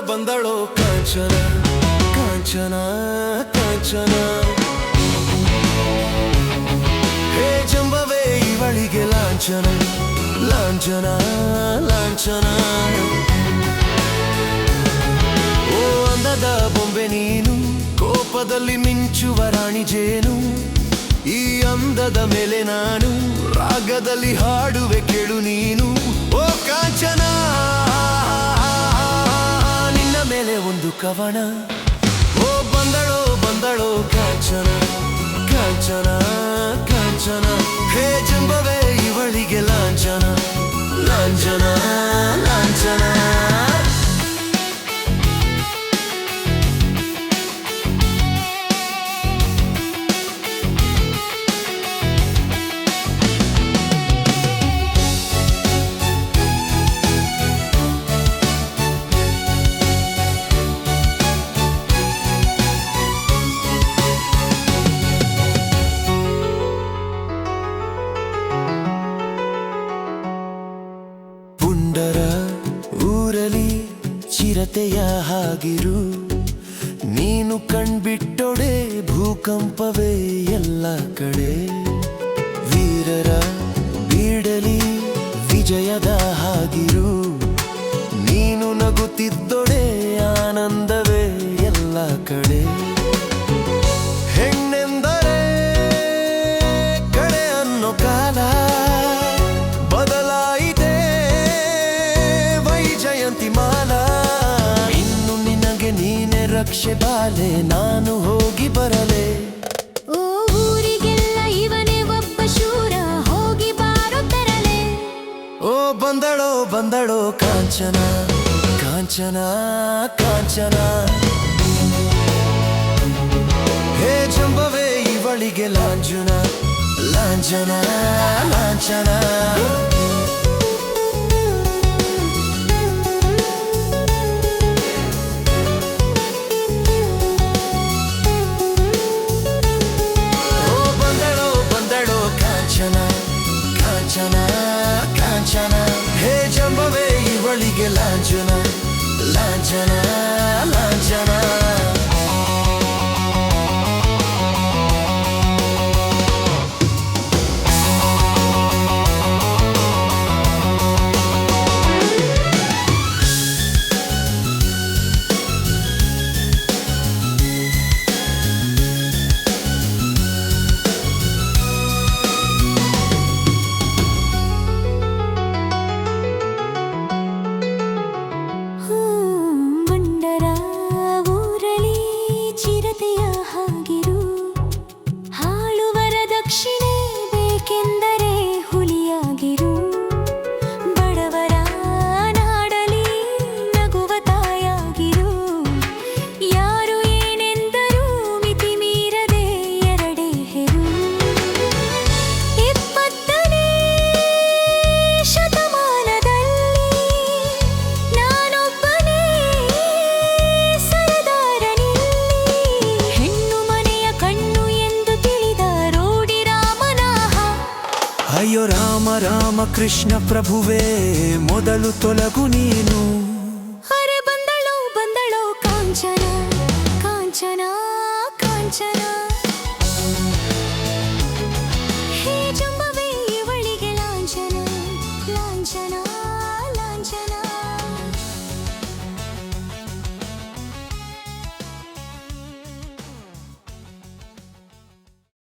ಬಂದಳೋ ಕಾಂಚನ ಕಾಂಚನ ಕಾಂಚನ ಹೇ ಜಂಬವೇ ಇವಳಿಗೆ ಲಾಂಛನ ಲಾಂಛನ ಲಾಂಛನ ಓ ಅಂದದ ಬೊಂಬೆ ನೀನು ಕೋಪದಲ್ಲಿ ಮಿಂಚುವ ರಾಣಿ ಜೇನು ಈ ಅಂದದ ಮೇಲೆ ನಾನು ರಾಗದಲ್ಲಿ ಹಾಡುವೆ ಕೇಳು ನೀನು ಓ ಕಾಂಚನ ಮೇಲೆ ಒಂದು ಕವನ ಓ ಬಂದಳೋ ಬಂದಳೋ ಕಾಂಚನ ಕಾಂಚನ ಕಾಂಚನ ಹೇ ಜಂಬವೇ ಇವಳಿಗೆ ಲಾಂಛನ ಲಾಂಛನ ಲಾಂಛನ ಊರಲಿ ಚಿರತೆಯ ಹಾಗಿರು ನೀನು ಕಣ್ಬಿಟ್ಟೊಡೆ ಭೂಕಂಪವೇ ಎಲ್ಲ ಕಡೆ ವೀರರ ಬೀಡಲಿ ವಿಜಯದ ಹಾಗಿರು ನೀನು ನಗುತ್ತಿದ್ದೊಡೆ ಆನಂದವೇ ಎಲ್ಲ ಕಡೆ ಹೆಣ್ಣೆಂದರೆ ಕಡೆ ಅನ್ನೋ ಕಾಲ ಇನ್ನು ನಿನಗೆ ನೀನೆ ರಕ್ಷೆ ಬಾಲೆ ನಾನು ಹೋಗಿ ಬರಲೆ ಓ ಊರಿಗೆಲ್ಲ ಇವನೇ ಒಬ್ಬ ಶೂರ ಹೋಗಿ ಬಾರೋ ತರಲೆ ಓ ಬಂದಳೋ ಬಂದಳೋ ಕಾಂಚನ ಕಾಂಚನ ಕಾಂಚನ ಹೇ ಜಂಬವೇ ಇವಳಿಗೆ ಲಾಂಛನ ಲಾಂಛನ ಲಾಂಛನ ಕಾಂಚನ ಕಾಂಚನ ಹೇ ಜಂಬವೇ ಇವಳಿಗೆ ಲಾಂಛನ ಲಾಂಛನ ಲಾಂಛನ ರಾಮ ರಾಮ ಕೃಷ್ಣ ಪ್ರಭುವೇ ಮೊದಲು ತೊಲಗು ನೀನು